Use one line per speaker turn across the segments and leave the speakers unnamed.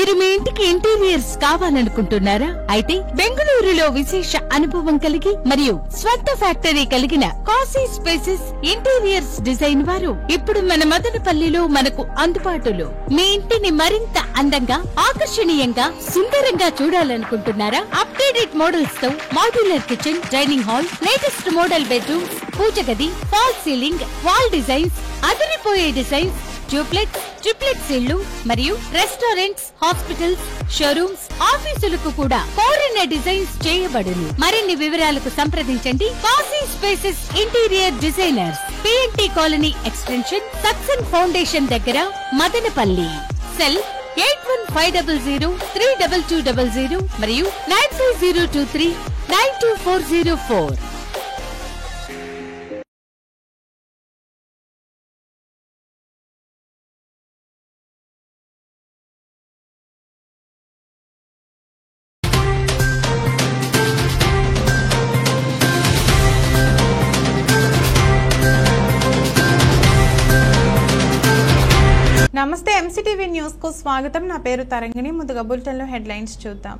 మీరు మీ ఇంటికి ఇంటీరియర్స్ కావాలనుకుంటున్నారా? అయితే బెంగళూరులో విశేష అనుభవం కలిగి మరియు స్వంత ఫ్యాక్టరీ కలిగిన కాశీ స్పేసెస్ ఇంటీరియర్స్ డిజైన్ వారు ఇప్పుడు మన మదనపల్లిలో మనకు అందుబాటులో. మీ ఇంటిని మరింత అందంగా, ఆకర్షణీయంగా, సుందరంగా చూడాలనుకుంటున్నారా? అప్డేటెడ్ మోడల్స్ తో modular kitchen, dining hall, latest model bedrooms, puja గది, ఫాల్ సీలింగ్, వాల్ డిజైన్స్, అదిరిపోయే డిజైన్స్, డూప్లెక్స్, ట్రిప్లెక్స్ ఇళ్లు మరియు రెస్టారెంట్స్, హాస్పిటల్స్, షోరూమ్స్, ఆఫీసులకు కూడా కోరిన డిజైన్స్ చేయబడును. మరిన్ని వివరాలకు సంప్రదించండి Kashi spaces interior designers, PNT colony extension, సక్సెన్ ఫౌండేషన్ దగ్గర, మదనపల్లి. సెల్ 8150032200 మరియు 9502392404.
నమస్తే, ఎంసీటీవీ న్యూస్ కు స్వాగతం. నా పేరు తరంగిణి. ముందుగా బులెటిన్ లో హెడ్లైన్స్ చూద్దాం.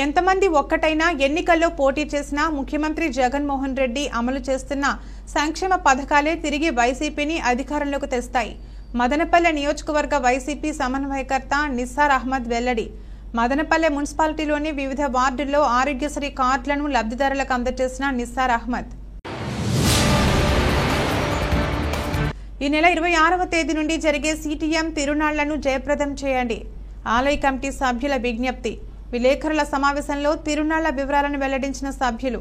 ఎంతమంది ఒక్కటైనా ఎన్నికల్లో పోటీ చేసినా ముఖ్యమంత్రి జగన్మోహన్ రెడ్డి అమలు చేస్తున్న సంక్షేమ పథకాలే తిరిగి వైసీపీని అధికారంలోకి తెస్తాయి. మదనపల్లె నియోజకవర్గ వైసీపీ సమన్వయకర్త నిస్సార్ అహ్మద్ వెల్లడి. మదనపల్లె మున్సిపాలిటీలోని వివిధ వార్డుల్లో ఆరోగ్యశ్రీ కార్డులను లబ్ధిదారులకు అందజేసిన నిస్సార్ అహ్మద్. ఈ నెల 26వ తేదీ నుండి జరిగే సిటిఎం తిరునాళ్లను జయప్రదం చేయండి. ఆలయ కమిటీ సభ్యుల విజ్ఞప్తి. విలేకరుల సమావేశంలో తిరునాళ్ల వివరాలను వెల్లడించిన సభ్యులు.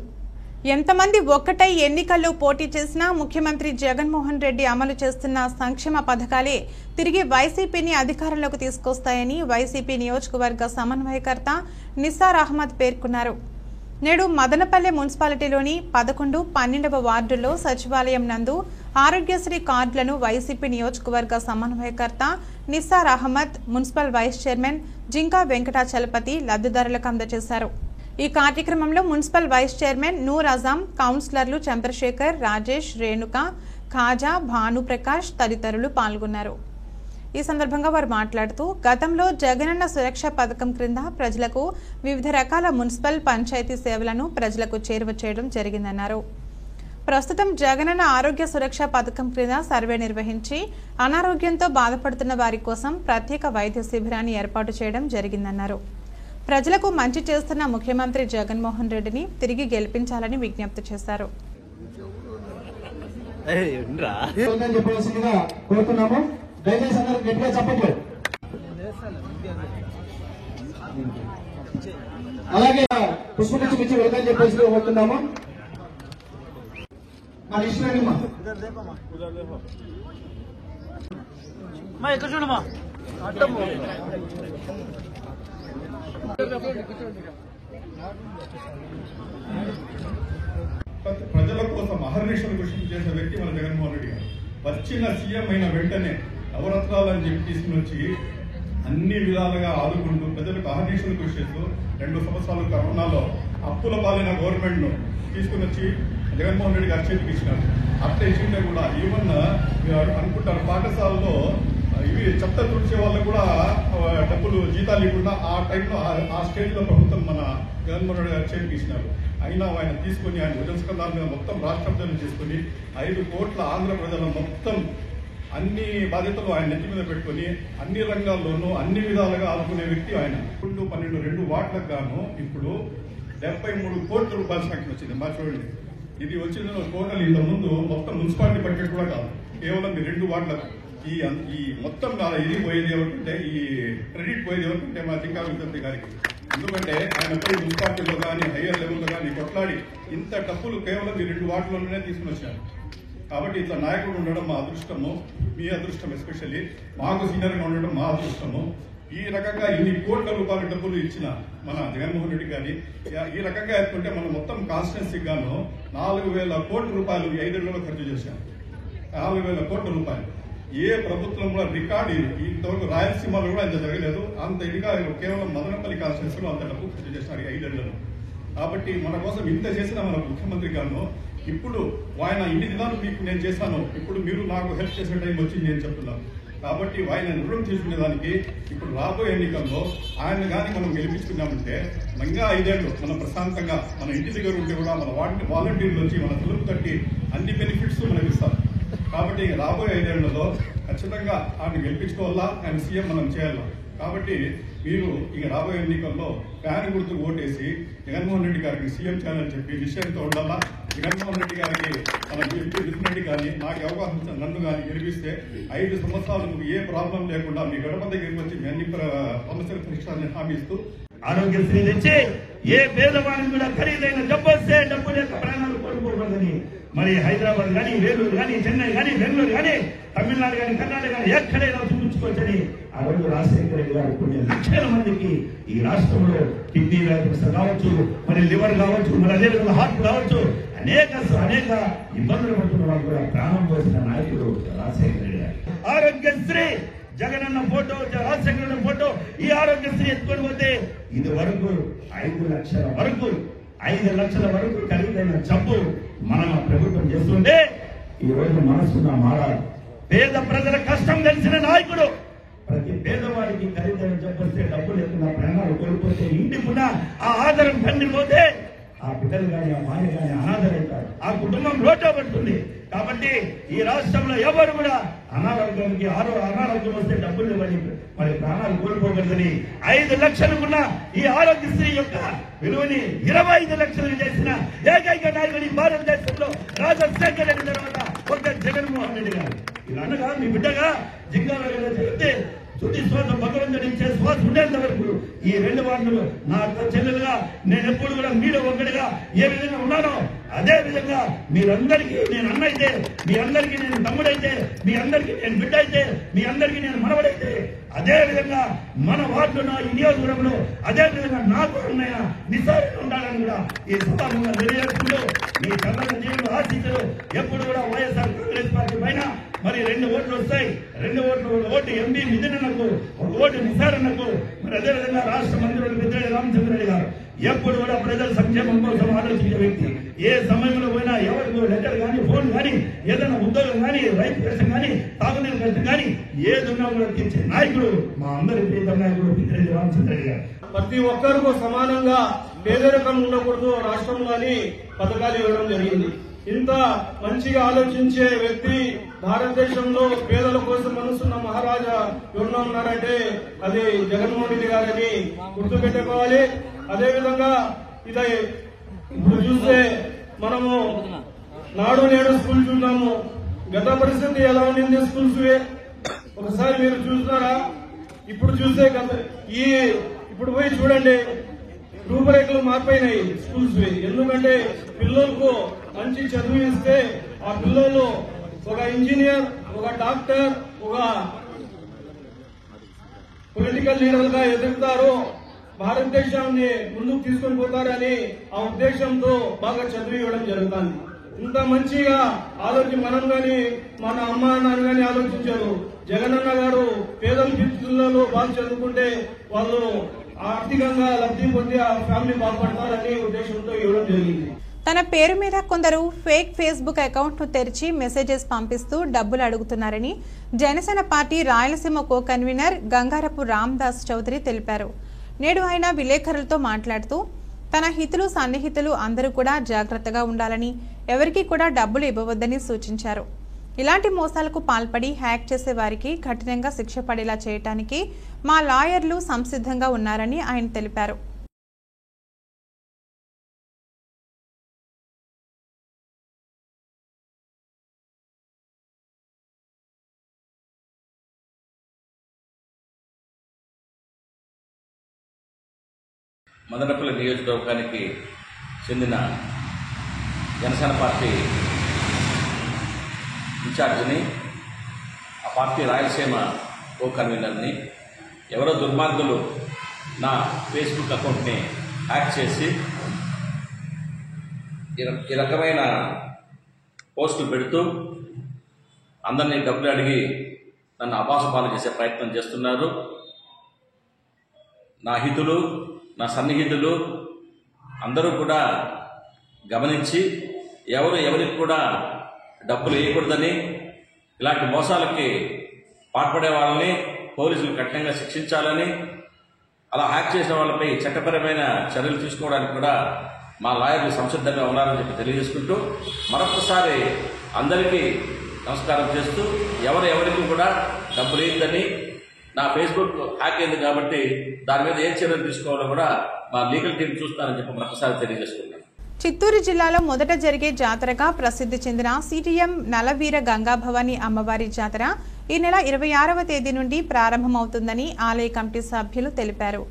ఎంతమంది ఒక్కటై ఎన్నికల్లో పోటీ చేసినా ముఖ్యమంత్రి జగన్మోహన్ రెడ్డి అమలు చేస్తున్న సంక్షేమ పథకాలే తిరిగి వైసీపీని అధికారంలోకి తీసుకొస్తాయని వైసీపీ నియోజకవర్గ సమన్వయకర్త నిస్సార్ అహ్మద్ పేర్కొన్నారు. నేడు మదనపల్లె మున్సిపాలిటీలోని 11, 12వ వార్డుల్లో సచివాలయం నందు ఆరోగ్యశ్రీ కార్డులను వైసీపీ నియోజకవర్గ సమన్వయకర్త Nissar Ahmed, municipal vice chairman Jinka Venkatachalapathi లబ్ధిదారులకు అందజేశారు. ఈ కార్యక్రమంలో municipal vice chairman Noor Azam, కౌన్సిలర్లు చంద్రశేఖర్, రాజేష్, రేణుక, ఖాజా, భానుప్రకాష్ తదితరులు పాల్గొన్నారు. ఈ సందర్భంగా వారు మాట్లాడుతూ గతంలో జగనన్న సురక్ష పథకం క్రింద ప్రజలకు వివిధ రకాల మున్సిపల్, పంచాయతీ సేవలను ప్రజలకు చేరువ చేయడం జరిగిందన్నారు. ప్రస్తుతం జగనన్న ఆరోగ్య సురక్ష పథకం క్రింద సర్వే నిర్వహించి అనారోగ్యంతో బాధపడుతున్న వారి కోసం ప్రత్యేక వైద్య శిబిరాన్ని ఏర్పాటు చేయడం జరిగిందన్నారు. ప్రజలకు మంచి చేస్తున్న ముఖ్యమంత్రి జగన్మోహన్ రెడ్డిని తిరిగి గెలిపించాలని విజ్ఞప్తి చేశారు.
అలాగే పుష్పగుచ్చి ఇచ్చి వెళ్తాని చెప్పేసి కోరుతున్నాము. మరి ఇష్టమా
ఇక్కడ చూడమ్మా.
ప్రజల కోసం అహర్నిశలు కృషి చేసిన వ్యక్తి మన జగన్మోహన్ రెడ్డి గారు. వచ్చిన సీఎం అయిన వెంటనే నవరత్నాలని చెప్పి తీసుకుని వచ్చి అన్ని విధాలుగా ఆదుకుంటూ ప్రజలకు అహర్నిశలు కృషి చేస్తూ 2 సంవత్సరాలు కరోనాలో అప్పుల పాలైన గవర్నమెంట్ ను తీసుకుని వచ్చి జగన్మోహన్ రెడ్డి గారు చేతికి ఇచ్చినారు. అట్లా ఇచ్చింటే కూడా ఈవెన్ అనుకుంటారు పాఠశాలలో ఇవి చెత్త తుడిచే వాళ్ళకు కూడా డబ్బులు జీతాలు ఇవ్వకుండా ఆ టైంలో ఆ స్టేజ్ లో ప్రభుత్వం మన జగన్మోహన్ రెడ్డి గారు చేతికి ఇచ్చినారు. అయినా ఆయన తీసుకుని ఆయన భుజస్కంధాల మీద మొత్తం రాష్ట్ర ప్రజలను తీసుకుని 5 కోట్ల ఆంధ్ర ప్రజల మొత్తం అన్ని బాధ్యతలు ఆయన నెత్తి మీద పెట్టుకుని అన్ని రంగాల్లోనూ అన్ని విధాలుగా ఆదుకునే వ్యక్తి ఆయన. 12 వార్డులకు గాను ఇప్పుడు 73 కోట్ల రూపాయల సంఖ్య వచ్చింది. మా చూడండి, ఇది వచ్చిన టోటల్ ఇంత ముందు మొత్తం మున్సిపాలిటీ బడ్జెట్ కూడా కాదు, కేవలం ఈ 2 వార్డులకు ఈ మొత్తం ఇది పోయేది ఎవరికంటే ఈ క్రెడిట్ పోయేది ఎవరికంటే మా జింకా వెంకటరెడ్డి గారికి. ఎందుకంటే ఆయన పోయి మున్సిపాలిటీలో కానీ హైయర్ లెవెల్లో కానీ కొట్లాడి ఇంత డబ్బులు కేవలం ఈ 2 వార్డుల్లోనే తీసుకుని వచ్చారు. కాబట్టి ఇట్లా నాయకుడు ఉండడం మా అదృష్టము, మీ అదృష్టం. ఎస్పెషల్లీ మాకు సీనియర్గా ఉండడం మా అదృష్టము. ఈ రకంగా ఇన్ని కోట్ల రూపాయల డబ్బులు ఇచ్చిన మన జగన్మోహన్ రెడ్డి గారి ఈ రకంగా ఎత్తుకుంటే మనం మొత్తం కాన్స్టిట్యున్సీకి గాను 4,000 కోట్ల రూపాయలు 5 ఏళ్లలో ఖర్చు చేశాం. 4,000 కోట్ల రూపాయలు ఏ ప్రభుత్వం కూడా రికార్డు ఇంతవరకు రాయలసీమలో కూడా ఇంత జరగలేదు. అంత ఇదిగా కేవలం మదనపల్లి కాన్స్టిట్యున్సీలో అంత డబ్బు ఖర్చు చేసినారు 5 ఏళ్లలో. కాబట్టి మన కోసం ఇంత చేసిన మన ముఖ్యమంత్రి గారు ఇప్పుడు ఆయన ఇన్ని దినాలు మీకు నేను చేశాను, ఇప్పుడు మీరు నాకు హెల్ప్ చేసే టైం వచ్చింది అని చెప్తున్నారు. కాబట్టి ఆయన రుణం తీసుకునేదానికి ఇప్పుడు రాబోయే ఎన్నికల్లో ఆయన కానీ మనం గెలిపించుకున్నామంటే ఇంకా 5 ఏళ్ళు మనం ప్రశాంతంగా మన ఇంటి దగ్గర ఉంటే కూడా మన వాలంటీర్లు వచ్చి మన తలుపు తట్టి అన్ని బెనిఫిట్స్ మనకి ఇస్తారు. కాబట్టి రాబోయే 5 ఏళ్లలో ఖచ్చితంగా ఆయన గెలిపించుకోవాలా, ఆయన సీఎం మనం చేయాలా. కాబట్టి మీరు ఇక రాబోయే ఎన్నికల్లో ఫ్యాన్ గుర్తుకు ఓటేసి జగన్మోహన్ రెడ్డి గారికి సీఎం చేయాలని చెప్పి నిశ్చయంతో ఉండాలా. జగన్మోహన్ రెడ్డి గారికి మన విష్ణు రెడ్డి కానీ నాకు అవకాశం నన్ను కానీ గెలిపిస్తే 5 సంవత్సరాలకు ఏ ప్రాబ్లం లేకుండా మీ గడప దగ్గరికి వచ్చి మీ అన్ని సమస్యల పరిష్కారాన్ని హామీ ఇస్తూ
ఆరోగ్యశ్రీ తెచ్చి ఏ పేదవాడిని కూడా ఖరీదైన జబ్బు వస్తే డబ్బు లేక ప్రాణాలు కోల్పోకూడదని మరి హైదరాబాద్ కానీ, వేలూరు కానీ, చెన్నై కానీ, బెంగళూరు కానీ, తమిళనాడు కానీ, కర్ణాటక కానీ ఎక్కడైనా చూపించుకోవచ్చని ఆ రోజు రాజశేఖర రెడ్డి గారు కొన్ని లక్షల మందికి ఈ రాష్ట్రంలో కిడ్నీ వ్యాధి కావచ్చు, మరి లివర్ కావచ్చు, మరి అదేవిధంగా హార్ట్ కావచ్చు, అనేక ఇబ్బందులు పడుతున్న వాళ్ళు కూడా ప్రాణం పోసిన నాయకుడు రాజశేఖర రెడ్డి గారు. ఆరోగ్యశ్రీ జగనన్న ఫోటో, రాజశేఖర ఫోటో, ఈ ఆరోగ్యశ్రీ ఎత్తుకొని పోతే ఇది వరకు 5 లక్షల వరకు ఖరీదైన జబ్బు మన ప్రభుత్వం చేస్తుంటే ఈ రోజు మనసున్న మారాలి. పేద ప్రజల కష్టం తెలిసిన నాయకుడు. ప్రతి పేదవాడికి ఖరీదైన జబ్బు వస్తే డబ్బు లేకుండా ప్రాణాలు కోల్పోతే ఇంటికున్న ఆ ఆధారం పండిపోతే ఆ బిడ్డలు కానీ, ఆ మాయ కానీ అనాథరైతారు, ఆ కుటుంబం రోడ్లో పడుతుంది. కాబట్టి ఈ రాష్ట్రంలో ఎవరు కూడా అనారోగ్యం వస్తే డబ్బులు ఇవ్వని మరి ప్రాణాలు కోల్పోకూడదని 5 లక్షలుకున్న ఈ ఆరోగ్యశ్రీ యొక్క విలువని 25 లక్షలు చేసిన ఏకైక నాయకుడి భారతదేశంలో రాజశేఖర రెడ్డి తర్వాత ఒక జగన్మోహన్ రెడ్డి గారు. ఇలా అనగా మీ బిడ్డగా జింగాలో చెప్తే తుది శ్వాస భగవంతుడి ఇచ్చే శ్వాస ఉండేంత వరకు ఈ 2 వార్డులు నా చెల్లెలుగా నేను ఎప్పుడు కూడా మీలో ఒక్కడిగా ఏ విధంగా ఉన్నానో అదే విధంగా మీరందరికీ నేను అన్న అయితే, మీ అందరికీ నేను తమ్ముడైతే, మీ అందరికీ నేను బిడ్డ అయితే, మీ అందరికీ నేను మనవడైతే అదే విధంగా మన వార్డులో ఈ నియోజకవర్గంలో అదే విధంగా నాకు అన్నయ్య నిసారంగా ఉండాలని కూడా ఈ సభాముగా తెలియజేస్తుంటూ మీ చల్లని దేవుడు ఆశించరు ఎప్పుడు కూడా వైఎస్ఆర్ కాంగ్రెస్ పార్టీ పైన మరి 2 ఓట్లు వస్తాయి. 2 ఓటు ఎంపీ మిథునన్నకు, 1 ఓటు నిసారన్నకు, మరి అదేవిధంగా రాష్ట్ర మంత్రులు పెద్దిరెడ్డి రామచంద్రరెడ్డి గారు ఎప్పుడు కూడా ప్రజల సంక్షేమం కోసం ఆలోచించే వ్యక్తి. ఏ సమయంలో పోయినా ఎవరికి లెటర్ కానీ, ఫోన్ కానీ, ఏదైనా ఉద్యోగం కానీ, రైతు కష్టం కానీ, తాగునీరు కష్టం కానీ ఏదన్నా కూడా తీర్చే నాయకుడు మా అందరి ప్రీతం నాయకుడు పెద్దిరెడ్డి రామచంద్రరెడ్డి గారు.
ప్రతి ఒక్కరికు సమానంగా పేదరికం ఉండకూడదు రాష్ట్రంలోని పథకాలు ఇవ్వడం జరిగింది. ఇంత మంచిగా ఆలోచించే వ్యక్తి భారతదేశంలో పేదల కోసం మనసున్న మహారాజా ఎవరున్నా ఉన్నారంటే అది జగన్మోహన్ రెడ్డి గారని గుర్తుపెట్టుకోవాలి. అదేవిధంగా ఇది ఇప్పుడు చూస్తే మనము నాడు నేడు స్కూల్ చూద్దాము. గత పరిస్థితి ఎలా ఉండింది స్కూల్స్ ఒకసారి మీరు చూస్తున్నారా? ఇప్పుడు చూస్తే ఇప్పుడు పోయి చూడండి, రూపురేఖలు మారిపోయినాయి స్కూల్స్. ఎందుకంటే పిల్లలకు మంచి చదువు ఇస్తే ఆ పిల్లలు ఒక ఇంజనీర్, ఒక డాక్టర్, ఒక పొలిటికల్ లీడర్ గా ఎదుగుతారు, భారతదేశాన్ని ముందుకు తీసుకొని పోతారని ఆ ఉద్దేశంతో బాగా చదువు ఇవ్వడం జరుగుతుంది. ఇంత మంచిగా మనం గాని మన అమ్మ నాన్న గాని ఆలోచించారు. జగనన్న గారు పేదల పిల్లలు బాగా చదువుకుంటే వాళ్ళు ఆర్థికంగా లబ్ధి పొంది ఆ ఫ్యామిలీ బాగుపడతారని ఉద్దేశంతో ఇవ్వడం జరిగింది.
తన పేరు మీద కొందరు ఫేక్ ఫేస్బుక్ అకౌంట్ ను తెరిచి మెసేజెస్ పంపిస్తూ డబ్బులు అడుగుతున్నారని Janasena party Rayalaseema co convener Gangarapu Ramadas Chowdary తెలిపారు. నేడు ఆయన విలేకరులతో మాట్లాడుతూ తన హితులు సన్నిహితులు అందరూ కూడా జాగ్రత్తగా ఉండాలని, ఎవరికీ కూడా డబ్బులు ఇవ్వవద్దని సూచించారు. ఇలాంటి మోసాలకు పాల్పడి హ్యాక్ చేసే వారికి కఠినంగా శిక్ష పడేలా చేయడానికి మా లాయర్లు సంసిద్ధంగా ఉన్నారని ఆయన తెలిపారు.
మదనపల్లి నియోజకవర్గానికి చెందిన జనసేన పార్టీ ఇన్ఛార్జిని, ఆ పార్టీ రాయలసీమ కో కన్వీనర్ని ఎవరో దుర్మార్గులు నా ఫేస్బుక్ అకౌంట్ని హ్యాక్ చేసి ఈ రకమైన పోస్టులు పెడుతూ అందరినీ డబ్బులు అడిగి నన్ను అపాసపాలు చేసే ప్రయత్నం చేస్తున్నారు. నా హితులు, నా సన్నిహితులు అందరూ కూడా గమనించి ఎవరికి కూడా డబ్బులు వేయకూడదని, ఇలాంటి మోసాలకి పాల్పడే వాళ్ళని పోలీసులు కఠినంగా శిక్షించాలని, అలా హ్యాక్ చేసిన వాళ్ళపై చట్టపరమైన చర్యలు తీసుకోవడానికి కూడా మా లాయర్లు సంసిద్ధంగా ఉన్నారని చెప్పి తెలియజేసుకుంటూ మరొకసారి అందరికీ నమస్కారం చేస్తూ ఎవరికి కూడా డబ్బు లేదని, నా ఫేస్బుక్ హ్యాక్ అయింది కాబట్టి దాని మీద ఏ చర్యలు తీసుకోవాలో కూడా మా లీగల్ టీం చూస్తారని చెప్పి మరొకసారి తెలియజేసుకుంటాను.
చిత్తూరు జిల్లాలో మొదట జరిగే జాతరగా ప్రసిద్ధి చెందిన సిటిఎం నలవీర గంగాభవాని అమ్మవారి జాతర ఈ నెల 26వ తేదీ నుండి ప్రారంభమవుతుందని ఆలయ కమిటీ సభ్యులు తెలిపారు.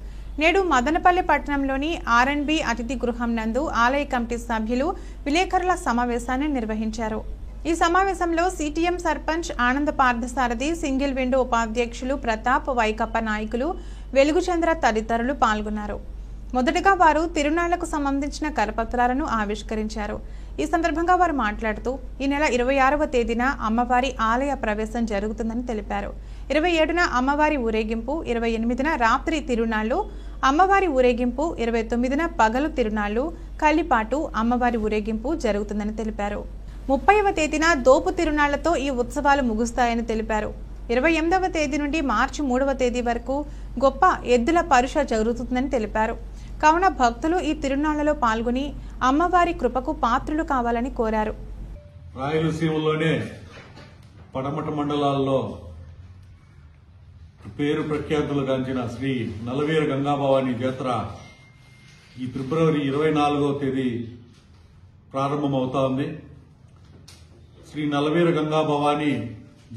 నేడు మదనపల్లి పట్టణంలోని R&B అతిథి గృహం నందు ఆలయ కమిటీ సభ్యులు విలేకరుల సమావేశాన్ని నిర్వహించారు. ఈ సమావేశంలో సిటిఎం సర్పంచ్ ఆనంద పార్థసారథి, సింగిల్ విండో ఉపాధ్యక్షులు ప్రతాప్, వైకప్ప నాయకులు, వెలుగుచంద్ర తదితరులు పాల్గొన్నారు. మొదటగా వారు తిరునాళ్లకు సంబంధించిన కరపత్రాలను ఆవిష్కరించారు. ఈ సందర్భంగా వారు మాట్లాడుతూ ఈ నెల 26వ తేదీన అమ్మవారి ఆలయ ప్రవేశం జరుగుతుందని తెలిపారు. 27న అమ్మవారి ఊరేగింపు, 28న రాత్రి తిరునాళ్లు, అమ్మవారి ఊరేగింపు, 29న పగలు తిరునాళ్లు, కల్లిపాటు, అమ్మవారి ఊరేగింపు జరుగుతుందని తెలిపారు. 30వ తేదీన దోపు తిరునాళ్లతో ఈ ఉత్సవాలు ముగుస్తాయని తెలిపారు. 28వ తేదీ నుండి మార్చి 3వ తేదీ వరకు గొప్ప ఎద్దుల పరుష జరుగుతుందని తెలిపారు. కావున భక్తులు ఈ తిరునాళ్లలో పాల్గొని అమ్మవారి కృపకు పాత్రులు కావాలని కోరారు.
రాయలసీమలోనే పడమట మండలాల్లో పేరు ప్రఖ్యాతులు గాంచిన శ్రీ నలవీర గంగాభవాని జాతర ఈ ఫిబ్రవరి 24వ తేదీ ప్రారంభమవుతోంది. శ్రీ నలవీర గంగాభవాని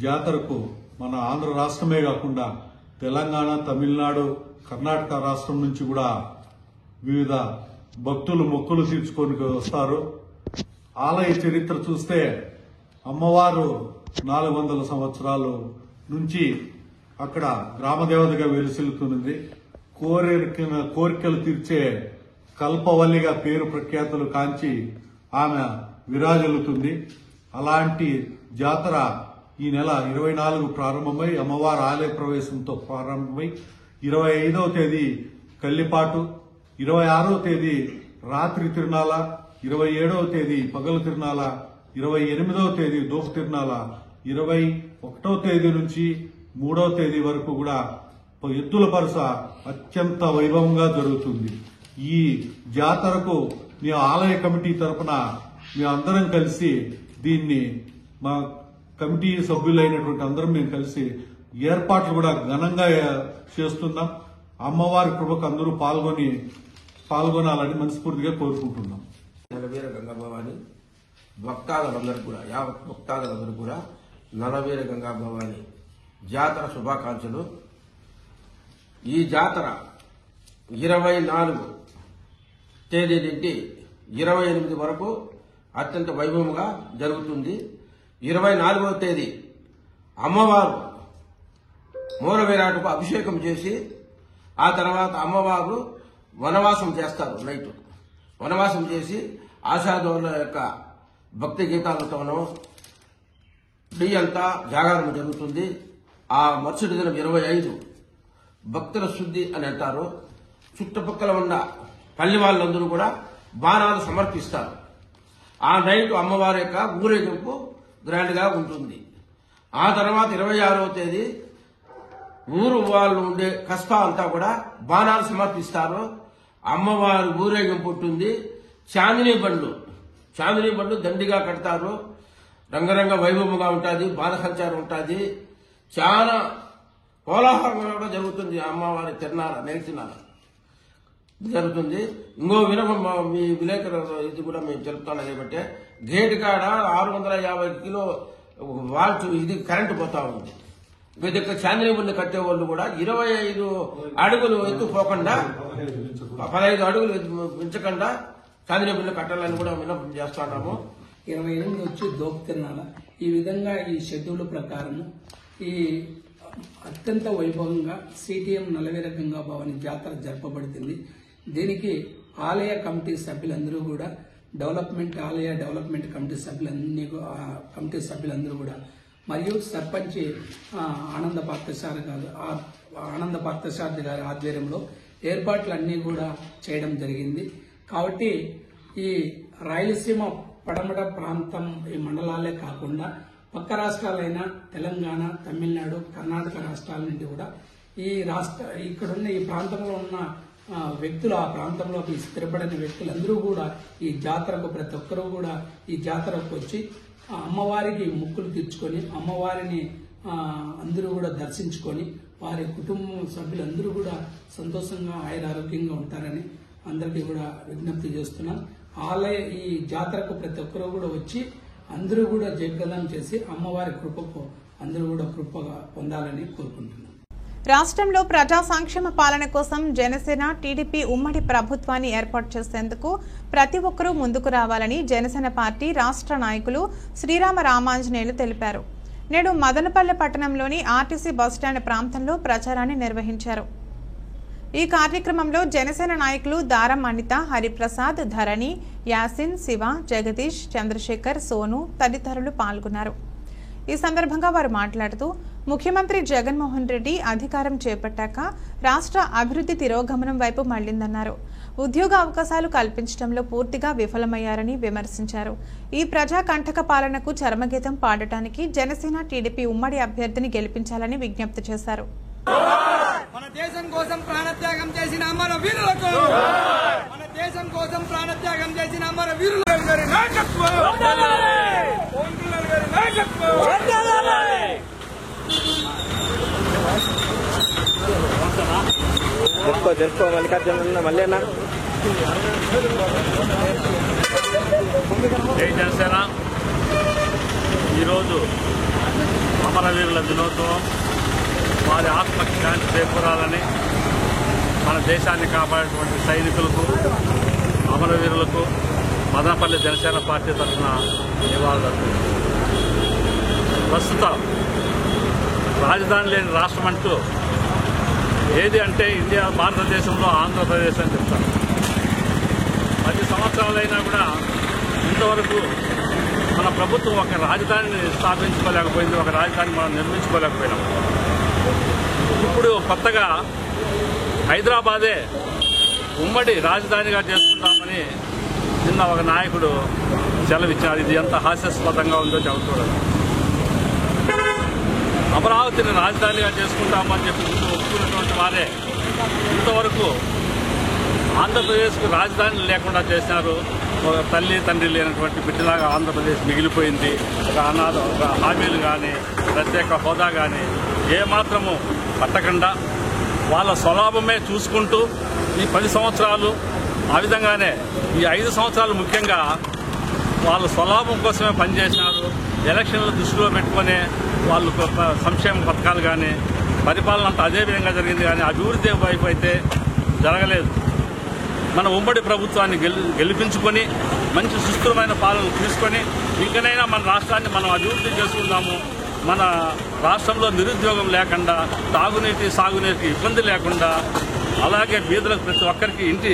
జాతరకు మన ఆంధ్ర రాష్ట్రమే కాకుండా తెలంగాణ, తమిళనాడు, కర్ణాటక రాష్ట్రం నుంచి కూడా వివిధ భక్తులు మొక్కులు తీర్చుకొని వస్తారు. ఆలయ చరిత్ర చూస్తే అమ్మవారు 400 సంవత్సరాలు నుంచి అక్కడ గ్రామదేవతగా వెలిసిల్లుతున్నది. కోరికలు తీర్చే కల్పవల్లిగా పేరు ప్రఖ్యాతులు కాంచి ఆమె విరాజిల్లుతుంది. అలాంటి జాతర ఈ నెల 24 ప్రారంభమై అమ్మవారి ఆలయ ప్రవేశంతో ప్రారంభమై 25వ తేదీ కల్లిపాటు, 26వ తేదీ రాత్రి తిరునాళ, 27వ తేదీ పగలు తిరునాళ, 28వ తేదీ దోపు తిరునాళ, 21వ తేదీ నుంచి 3వ తేదీ వరకు కూడా ఎద్దుల పరుస అత్యంత వైభవంగా జరుగుతుంది. ఈ జాతరకు మీ ఆలయ కమిటీ తరఫున మేమందరం కలిసి దీన్ని మా కమిటీ సభ్యులైనటువంటి అందరం మేము కలిసి ఏర్పాట్లు కూడా ఘనంగా చేస్తున్నాం. అమ్మవారి కృపకు అందరూ పాల్గొనాలని మనస్ఫూర్తిగా కోరుకుంటున్నాం.
నలవీర గంగాభవాని భక్తాదులందరూ కూడా, యావత్ భక్తాదులందరూ కూడా నలవీర గంగాభవాని జాతర శుభాకాంక్షలు. ఈ జాతర 24 తేదీ నుండి 28 వరకు అత్యంత వైభవంగా జరుగుతుంది. 24వ తేదీ అమ్మవారు మూలవిరాటకు అభిషేకం చేసి ఆ తర్వాత అమ్మవారు వనవాసం చేస్తారు. నైట్ వనవాసం చేసి ఆశాదోళ్ళ యొక్క భక్తి గీతాలతోనూ డి అంతా జాగారం జరుగుతుంది. ఆ మరుసటి దినం 25 భక్తుల శుద్ధి అని అంటారు. చుట్టుపక్కల ఉన్న పల్లి వాళ్ళందరూ కూడా బాణాలు సమర్పిస్తారు. ఆ నైట్ అమ్మవారి యొక్క ఊరేగింపు గ్రాండ్ గా ఉంటుంది. ఆ తర్వాత 26వ తేదీ ఊరు వాళ్ళు ఉండే కస్బా అంతా కూడా బాణాలు సమర్పిస్తారు. అమ్మవారి ఊరేగింపు ఉంటుంది. చాందినీ బండ్లు దండిగా కడతారు. రంగరంగ వైభవంగా ఉంటుంది. బాణసంచారం ఉంటుంది. చాలా కోలాహలంగా కూడా జరుగుతుంది. అమ్మవారి తిరునాళ నైట్ తిరునాళ జరుగుతుంది. ఇంకో వినపం మీ విలేకరులు ఇది కూడా మేము చెప్తాను. ఏమంటే గేట్ కాడ 650 కిలో వాల్ట్ ఇది కరెంటు పోతా ఉంది. మీ దగ్గర చాందినీ బండ్లు కట్టే వాళ్ళు కూడా 25 అడుగులు ఎత్తుపోకుండా 15 అడుగులు పెంచకుండా చాందినీ బండ్లు కట్టాలని కూడా విన్నపం చేస్తున్నాము.
28 వచ్చి దోపు తిరునాళ. ఈ విధంగా ఈ షెడ్యూల్ ప్రకారం ఈ అత్యంత వైభవంగా సిటిఎం నలవీర గంగాభవాని జాతర జరపబడుతుంది. దీనికి ఆలయ కమిటీ సభ్యులందరూ కూడా ఆలయ డెవలప్మెంట్ కమిటీ సభ్యులందరూ కూడా మరియు సర్పంచ్ ఆనంద పార్థసారథి గారి ఆధ్వర్యంలో ఏర్పాట్లన్నీ కూడా చేయడం జరిగింది. కాబట్టి ఈ రాయలసీమ పడమట ప్రాంతం ఈ మండలాలే కాకుండా పక్క రాష్ట్రాలైన తెలంగాణ, తమిళనాడు, కర్ణాటక రాష్ట్రాల నుండి కూడా ఇక్కడున్న ఈ ప్రాంతంలో ఉన్న వ్యక్తులు, ఆ ప్రాంతంలోకి స్థిరపడిన వ్యక్తులందరూ కూడా ఈ జాతరకు, ప్రతి ఒక్కరూ కూడా ఈ జాతరకు వచ్చి అమ్మవారికి మొక్కులు తీర్చుకొని, అమ్మవారిని అందరూ కూడా దర్శించుకొని, వారి కుటుంబ సభ్యులందరూ కూడా సంతోషంగా ఆరోగ్యంగా ఉంటారని అందరికీ కూడా విజ్ఞప్తి చేస్తున్నాం. ఈ జాతరకు ప్రతి ఒక్కరూ కూడా వచ్చి అందరూ కూడా జయప్రదం చేసి అమ్మవారి కృపకు అందరూ కూడా కృపగా పొందాలని కోరుకుంటున్నాం.
రాష్ట్రంలో ప్రజా సంక్షేమ పాలన కోసం జనసేన, టీడీపీ ఉమ్మడి ప్రభుత్వాన్ని ఏర్పాటు చేసేందుకు ప్రతి ఒక్కరూ ముందుకు రావాలని జనసేన పార్టీ రాష్ట్ర నాయకులు శ్రీరామ రామాంజనేయులు తెలిపారు. నేడు మదనపల్లె పట్టణంలోని ఆర్టీసీ బస్టాండ్ ప్రాంతంలో ప్రచారాన్ని నిర్వహించారు. ఈ కార్యక్రమంలో జనసేన నాయకులు దారం అనిత, హరిప్రసాద్, ధరణి, యాసిన్, శివ, జగదీష్, చంద్రశేఖర్, సోను తదితరులు పాల్గొన్నారు. ఈ సందర్భంగా వారు మాట్లాడుతూ ముఖ్యమంత్రి జగన్మోహన్ రెడ్డి అధికారం చేపట్టాక రాష్ట్ర అభివృద్ధి తిరోగమనం వైపు మళ్లిందన్నారు. ఉద్యోగ అవకాశాలు కల్పించడంలో పూర్తిగా విఫలమయ్యారని విమర్శించారు. ఈ ప్రజా కంటక పాలనకు చరమగీతం పాడటానికి జనసేన, టీడీపీ ఉమ్మడి అభ్యర్థిని గెలిపించాలని విజ్ఞప్తి చేశారు.
మన దేశం కోసం ప్రాణత్యాగం చేసిన అమర వీరులకు, మన దేశం కోసం ప్రాణత్యాగం చేసిన అమర వీరులకు
మల్లికార్జున మళ్ళీ
జై జనసేన. ఈరోజు అమరవీరుల దినోత్సవం. వారి ఆత్మకి శాంతి చేకూరాలని మన దేశాన్ని కాపాడేటువంటి సైనికులకు, అమరవీరులకు మదనపల్లి జనసేన పార్టీ తరఫున నివాళులు. ప్రస్తుతం రాజధాని లేని రాష్ట్రం అంటూ ఏది అంటే భారతదేశంలో ఆంధ్రప్రదేశ్ అని చెప్తారు. 10 సంవత్సరాలైనా కూడా ఇంతవరకు మన ప్రభుత్వం ఒక రాజధానిని స్థాపించుకోలేకపోయింది, ఒక రాజధాని మనం నిర్మించుకోలేకపోయినాం. ఇప్పుడు కొత్తగా హైదరాబాదే ఉమ్మడి రాజధానిగా చేసుకుంటామని నిన్న ఒక నాయకుడు సెలవిచ్చారు. ఇది ఎంత హాస్యాస్పదంగా ఉందో చెబుతున్నారు. అమరావతిని రాజధానిగా చేసుకుంటామని చెప్పి ఒప్పుకున్నటువంటి వారే ఇంతవరకు ఆంధ్రప్రదేశ్కు రాజధాని లేకుండా చేసినారు. ఒక తల్లి తండ్రి లేనటువంటి బిడ్డలాగా ఆంధ్రప్రదేశ్ మిగిలిపోయింది. ఒక హామీలు కానీ, ప్రత్యేక హోదా కానీ ఏమాత్రము పట్టకుండా వాళ్ళ స్వలాభమే చూసుకుంటూ ఈ 10 సంవత్సరాలు, ఆ విధంగానే ఈ 5 సంవత్సరాలు ముఖ్యంగా వాళ్ళ స్వలాభం కోసమే పనిచేసినారు. ఎలక్షన్లు దృష్టిలో పెట్టుకునే వాళ్ళు సంక్షేమ పథకాలు కానీ, పరిపాలన అంతా అదే విధంగా జరిగింది. కానీ అభివృద్ధి వైపు అయితే జరగలేదు. మన ఉమ్మడి ప్రభుత్వాన్ని గెలిపించుకొని మంచి సుస్థిరమైన పాలన తీసుకొని ఇంకనైనా మన రాష్ట్రాన్ని మనం అభివృద్ధి చేసుకుందాము. మన రాష్ట్రంలో నిరుద్యోగం లేకుండా, తాగునీటి సాగునీటికి ఇబ్బంది లేకుండా, అలాగే బీదలకు ప్రతి ఒక్కరికి ఇంటి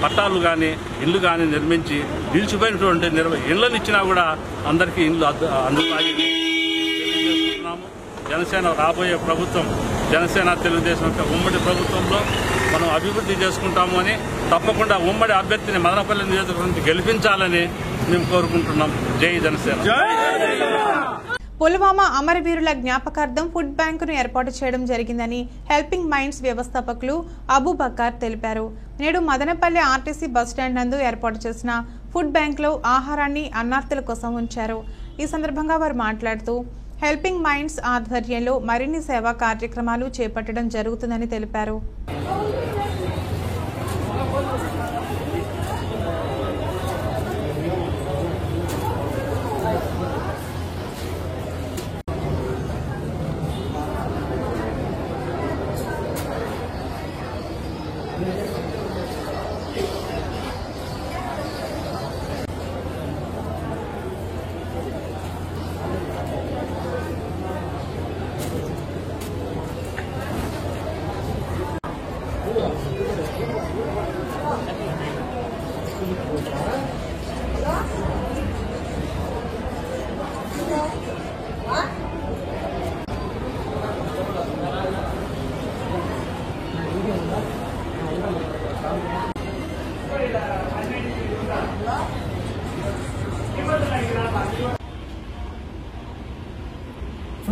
పట్టాలు కానీ, ఇల్లు కానీ నిర్మించి నిలిచిపోయినటువంటి ఇళ్లను ఇచ్చినా కూడా అందరికీ ఇల్లు అందుతాయి తెలియజేస్తున్నాము. జనసేన రాబోయే ప్రభుత్వం, జనసేన తెలుగుదేశం యొక్క ఉమ్మడి ప్రభుత్వంలో మనం అభివృద్ధి చేసుకుంటాము అని తప్పకుండా ఉమ్మడి అభ్యర్థిని మదనపల్లి నియోజకవర్గం నుంచి గెలిపించాలని మేము కోరుకుంటున్నాం. జై జనసేన.
పుల్వామా అమరవీరుల జ్ఞాపకార్థం ఫుడ్ బ్యాంకును ఏర్పాటు చేయడం జరిగిందని హెల్పింగ్ మైండ్స్ వ్యవస్థాపకులు అబూబకర్ తెలిపారు. నేడు మదనపల్లి ఆర్టీసీ బస్టాండ్ నందు ఏర్పాటు చేసిన ఫుడ్ బ్యాంకులో ఆహారాన్ని అన్నార్థుల కోసం ఉంచారు. ఈ సందర్భంగా వారు మాట్లాడుతూ హెల్పింగ్ మైండ్స్ ఆధ్వర్యంలో మరిన్ని సేవా కార్యక్రమాలు చేపట్టడం జరుగుతుందని తెలిపారు.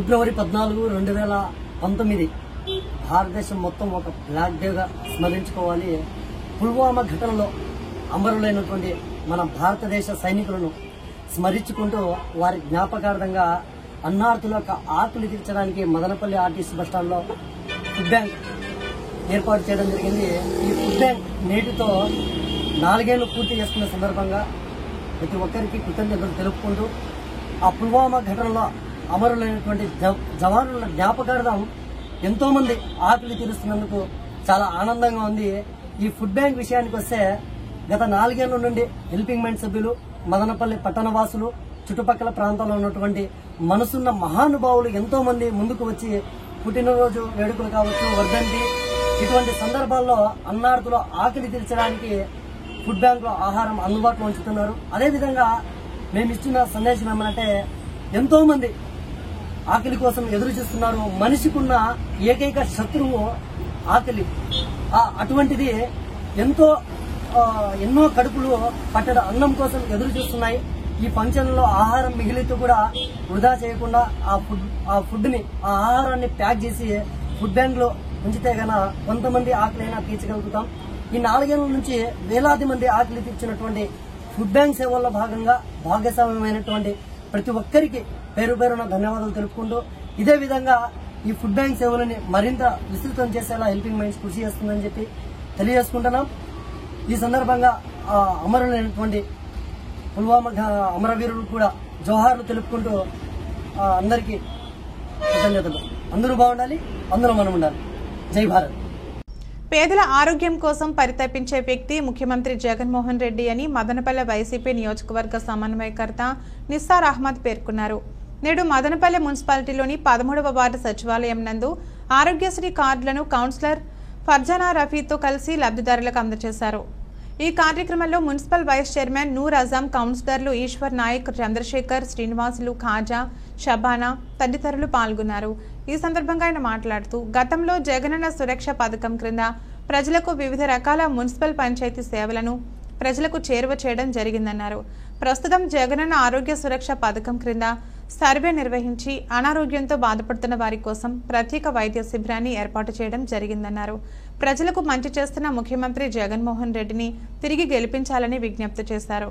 ఫిబ్రవరి 14, 2019 భారతదేశం మొత్తం ఒక బ్లాక్ డేగా స్మరించుకోవాలి. పుల్వామా ఘటనలో అమరులైనటువంటి మన భారతదేశ సైనికులను స్మరించుకుంటూ వారి జ్ఞాపకార్థంగా అన్నార్థుల యొక్క ఆకులు తీర్చడానికి మదనపల్లి ఆర్టీసీ బస్టాండ్లో ఫుడ్ బ్యాంక్ ఏర్పాటు చేయడం జరిగింది. ఈ ఫుడ్ బ్యాంక్ నేటితో 4 ఏళ్లు పూర్తి చేసుకున్న సందర్భంగా ప్రతి ఒక్కరికి కృతజ్ఞతలు తెలుపుకుంటూ ఆ పుల్వామా ఘటనలో అమరులైనటువంటి జవానుల జ్ఞాపకార్థం ఎంతో మంది ఆకలి తీరుస్తున్నందుకు చాలా ఆనందంగా ఉంది. ఈ ఫుడ్ బ్యాంక్ విషయానికి వస్తే గత 4 ఏళ్ల నుండి హెల్పింగ్ మైండ్ సభ్యులు, మదనపల్లి పట్టణవాసులు, చుట్టుపక్కల ప్రాంతాల్లో ఉన్నటువంటి మనసున్న మహానుభావులు ఎంతో మంది ముందుకు వచ్చి పుట్టినరోజు వేడుకలు కావచ్చు, వర్ధంతి ఇటువంటి సందర్భాల్లో అన్నార్థుల ఆకలి తీర్చడానికి ఫుడ్ బ్యాంక్ లో ఆహారం అందుబాటులో ఉంచుతున్నారు. అదేవిధంగా మేము ఇచ్చిన సందేశం ఏమంటే ఎంతో మంది ఆకలి కోసం ఎదురు చూస్తున్నారు. మనిషికున్న ఏకైక శత్రువు ఆకలి. అటువంటిది ఎన్నో కడుపులు పట్టడ అన్నం కోసం ఎదురు చూస్తున్నాయి. ఈ ఫంక్షన్ లో ఆహారం మిగిలితో కూడా వృధా చేయకుండా ఆ ఆహారాన్ని ప్యాక్ చేసి ఫుడ్ బ్యాంక్ లో ఉంచితే గన కొంతమంది ఆకలైనా తీర్చగలుగుతాం. ఈ 4 ఏళ్ల నుంచి వేలాది మంది ఆకలి తీర్చినటువంటి ఫుడ్ బ్యాంక్ సేవల్లో భాగంగా భాగస్వామ్యమైనటువంటి ప్రతి ఒక్కరికి పేరు పేరున ధన్యవాదాలు తెలుపుకుంటూ ఇదే విధంగా ఈ ఫుడ్ బ్యాంక్ సేవలని మరింత విస్తృతం చేసేలా హెల్పింగ్ మైండ్స్ కృషి చేస్తుందని చెప్పి తెలియజేసుకుంటున్నాం. ఈ సందర్భంగా అమరులైనటువంటి పుల్వామా అమరవీరులు కూడా జోహార్లు తెలుపుకుంటూ అందరికీ కృతజ్ఞతలు. అందరూ బాగుండాలి, అందరూ మనం ఉండాలి. జై భారత్.
పేదల ఆరోగ్యం కోసం పరితపించే వ్యక్తి ముఖ్యమంత్రి జగన్మోహన్ రెడ్డి అని మదనపల్లె వైసీపీ నియోజకవర్గ సమన్వయకర్త నిస్సార్ అహ్మద్ పేర్కొన్నారు. నేడు మదనపల్లె మున్సిపాలిటీలోని 13వ వార్డు సచివాలయం నందు ఆరోగ్యశ్రీ కార్డులను కౌన్సిలర్ ఫర్జానా రఫీతో కలిసి లబ్ధిదారులకు అందజేశారు. ఈ కార్యక్రమంలో municipal vice chairman Noor Azam, కౌన్సిలర్లు ఈశ్వర్ నాయక్, చంద్రశేఖర్, శ్రీనివాసులు, ఖాజా, షబానా తదితరులు పాల్గొన్నారు. ఈ సందర్భంగా ఆయన మాట్లాడుతూ గతంలో జగనన్న సురక్ష పథకం క్రింద ప్రజలకు వివిధ రకాల మున్సిపల్ పంచాయతీ సేవలను ప్రజలకు చేరువ చేయడం జరిగిందన్నారు. ప్రస్తుతం జగనన్న ఆరోగ్య సురక్ష పథకం క్రింద సర్వే నిర్వహించి అనారోగ్యంతో బాధపడుతున్న వారి కోసం ప్రత్యేక వైద్య శిబిరాన్ని ఏర్పాటు చేయడం జరిగిందన్నారు. ప్రజలకు మంచి చేస్తున్న ముఖ్యమంత్రి జగన్మోహన్ రెడ్డిని తిరిగి గెలిపించాలని విజ్ఞప్తి చేశారు.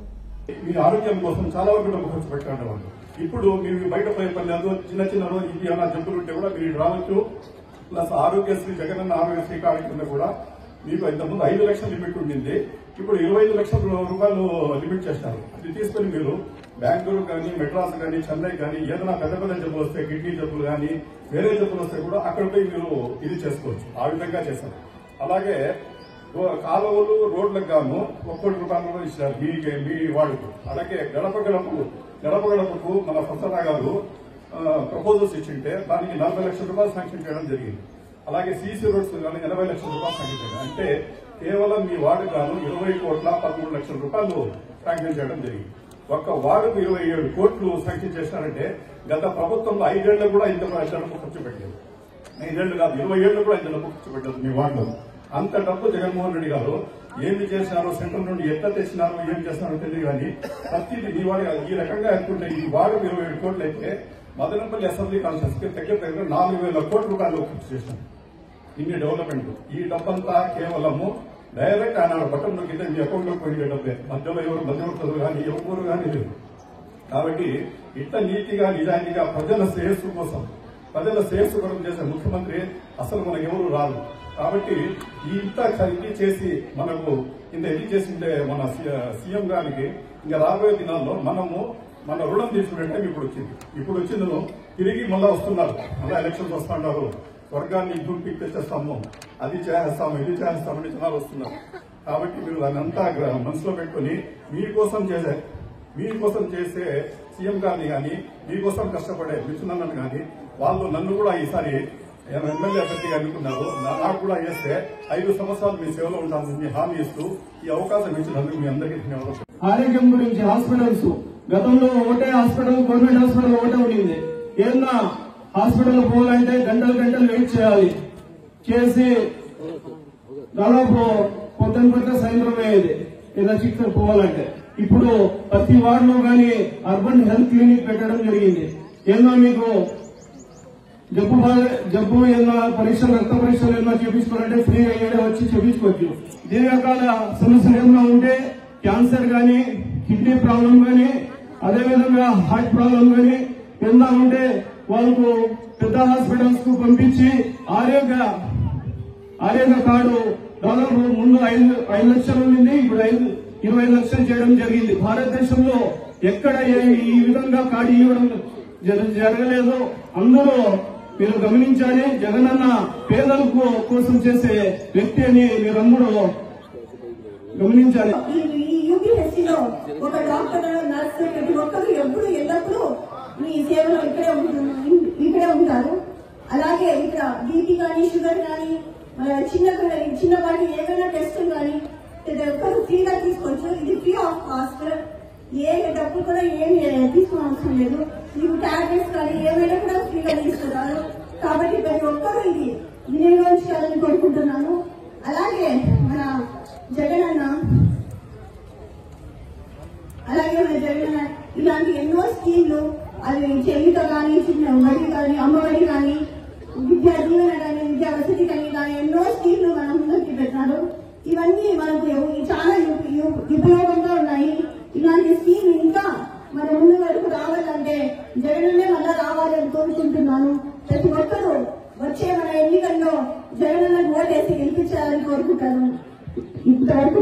మీ ఆరోగ్యం కోసం చాలా వరకు డబ్బు ఖర్చు పెట్టేవాళ్ళు. ఇప్పుడు మీరు బయట పోయే పని లేదు. చిన్న ఇది ఏమైనా జబ్బులు ఉంటే కూడా మీరు రావచ్చు. ప్లస్ ఆరోగ్యశ్రీ జగనన్న ఆరోగ్యశ్రీ కార్డు కింద కూడా మీకు ఇంతకుముందు 5 లక్షల లిమిట్ ఉండింది. ఇప్పుడు 25 లక్షల రూపాయలు లిమిట్ చేస్తారు. అది తీసుకుని మీరు బెంగళూరు కానీ, మెడ్రాస్ కానీ, చెన్నై కానీ ఏదైనా పెద్ద పెద్ద జబ్బులు వస్తే, కిడ్నీ జబ్బులు కానీ వేరే జబ్బులు వస్తే కూడా అక్కడ పోయి మీరు ఇది చేసుకోవచ్చు. ఆ విధంగా చేస్తారు. అలాగే కాలువలు, రోడ్లకు గాను 1 కోటి రూపాయలు ఇచ్చారు మీ వాడుకు. అలాగే గడప గడపకు మన ఫర్జానా గారు ప్రపోజల్స్ ఇచ్చింటే దానికి 40 లక్షల రూపాయలు శాంక్షన్ చేయడం జరిగింది. అలాగే సీసీ రోడ్స్ కానీ 80 లక్షల రూపాయలు శాంక్షన్ చేయడం. అంటే కేవలం మీ వార్డు గాను 20,13 లక్షల రూపాయలు శాంక్షన్ చేయడం జరిగింది. ఒక్క వార్డుకు 27 కోట్లు శాంక్షన్ చేశారంటే గత ప్రభుత్వంలో 5 ఏళ్లు కూడా ఇంత డబ్బు ఖర్చు పెట్టలేదు. 5 ఏళ్లు కాదు, 20 ఏళ్లు కూడా ఇంత డబ్బు ఖర్చు పెట్టలేదు మీ వార్డులో. అంత డబ్బు జగన్మోహన్ రెడ్డి గారు ఏమి చేసినారో, సెంట్రల్ నుండి ఎట్లా తెచ్చినారో, ఏం చేస్తున్నారో తెలియదు. కానీ ప్రతిదీ మీ వాడు ఈ రకంగా అనుకుంటే ఈ వార్డు 27 కోట్లు అయితే మదనపల్లి అసెంబ్లీ కాన్స్టిట్యూన్సీకి దగ్గర 4,000 కోట్ల రూపాయలు ఖర్చు చేశారు. ఇన్ని డెవలప్మెంట్. ఈ డబ్బంతా కేవలము డైరెక్ట్ ఆయన బటన్లోకి అయితే మీ అకౌంట్ లోకి పోయిన డబ్బే. మధ్యలో ఎవరు మధ్యవర్తులు కానీ ఎవరు కానీ లేదు. కాబట్టి ఇంత నీతిగా నిజాయితీగా ప్రజల శ్రేయస్సు కోసం చేసే ముఖ్యమంత్రి అసలు మనకు ఎవరు రాదు. కాబట్టి ఇంత ఇది చేసి మనకు ఇంత ఇది చేసిండే మన సీఎం గారికి ఇంకా రాబోయే దినాల్లో మన రుణం తీసుకున్నట్టే ఇప్పుడు వచ్చిందను తిరిగి మళ్ళా వస్తున్నారు. మళ్ళా ఎలక్షన్స్ వస్తున్నారు. స్వర్గాన్ని గుంపి తెచ్చేస్తాము, అది చేస్తాము, ఇది చేస్తామని జనాలు వస్తున్నారు. కాబట్టి మీరు దాన్ని అంతా మనసులో పెట్టుకుని మీకోసం చేసే సీఎం గారిని కానీ, మీకోసం కష్టపడే మిత్రులను కానీ, వాళ్ళు నన్ను కూడా ఈసారి ఎమ్మెల్యే అభ్యర్థిగా అనుకున్నారు. నాకు కూడా చేస్తే 5 సంవత్సరాలు మీ సేవలో ఉండాలని హామీ ఇస్తూ ఈ అవకాశం ఇచ్చినందుకు మీ అందరికీ ధన్యవాదాలు.
ఆరోగ్యం గురించి హాస్పిటల్స్ గతంలో ఒకటే హాస్పిటల్, గవర్నమెంట్ హాస్పిటల్ ఒకటే ఉండింది. ఏదన్నా హాస్పిటల్ పోవాలంటే గంటలు వెయిట్ చేసి దాదాపు పొద్దున సాయంత్రం అయ్యేది ఏదైనా చికిత్స పోవాలంటే. ఇప్పుడు ప్రతి వార్డులో కానీ అర్బన్ హెల్త్ క్లినిక్ పెట్టడం జరిగింది. ఏదన్నా మీకు జబ్బు ఏదైనా పరీక్షలు రక్త పరీక్షలు ఏదైనా చేయించుకోవాలంటే ఫ్రీగా ఏడే వచ్చి చేయించుకోవచ్చు. దీర్ఘకాల సమస్యలు ఏమైనా ఉంటే క్యాన్సర్ గానీ, కిడ్నీ ప్రాబ్లం గానీ, అదేవిధంగా హార్ట్ ప్రాబ్లం గానీ ఏదైనా ఉంటే వాళ్ళకు పెద్ద హాస్పిటల్స్ కు పంపించి ఆరోగ్య కార్డు దాదాపు ముందు 5 లక్షలు ఉంది, ఇప్పుడు 25 లక్షలు చేయడం జరిగింది. భారతదేశంలో ఎక్కడ ఈ విధంగా కార్డు ఇవ్వడం జరగలేదు. అందరూ మీరు గమనించాలి. జగనన్న పేదలకు కోసం చేసే వ్యక్తి అని మీరందరూ గమనించాలి.
ఈ యూపీఎస్సీలో ఒక డాక్టర్, నర్సు, ప్రతి ఒక్కరు ఎప్పుడు ఎల్లప్పుడూ మీ సేవలో ఇక్కడే ఉంటారు. అలాగే ఇక్కడ బీపీ కానీ, షుగర్ కానీ, చిన్నపాటి ఏమైనా టెస్టులు కానీ ప్రతి ఒక్కరు ఫ్రీగా తీసుకోవచ్చు. ఇది ఫ్రీ ఆఫ్ కాస్ట్. ఏ డబ్బులు కూడా ఏమి తీసుకోవాల్సిన లేదు. మీకు టాబ్లెట్స్ కానీ ఏమైనా కూడా ఫ్రీగా తీసుకున్నారు. కాబట్టి ప్రతి ఒక్కరూ ఇది వినియోగించాలని కోరుకుంటున్నాను. అలాగే మన జగనన్న ఇలాంటి ఎన్నో స్కీమ్లు, అది చెల్లితో కానీ, చిన్న వడి కానీ, అమ్మఒడి కానీ, విద్యా దీవెన కానీ, విద్యా వసతి కానీ ఎన్నో స్కీమ్లు మన ముందుకి పెట్టినారు. ఇవన్నీ మనకు చాలా ఉపయోగంగా ఉన్నాయి. ఇలాంటి స్కీమ్ ఇంకా మన ముందు వరకు రావాలంటే జగనన్నే మళ్ళా రావాలని కోరుకుంటున్నాను. ప్రతి ఒక్కరూ వచ్చే మన ఎన్నికల్లో జగనన్నకు ఓటేసి గెలిపించాలని కోరుకుంటాను. ఇంతవరకు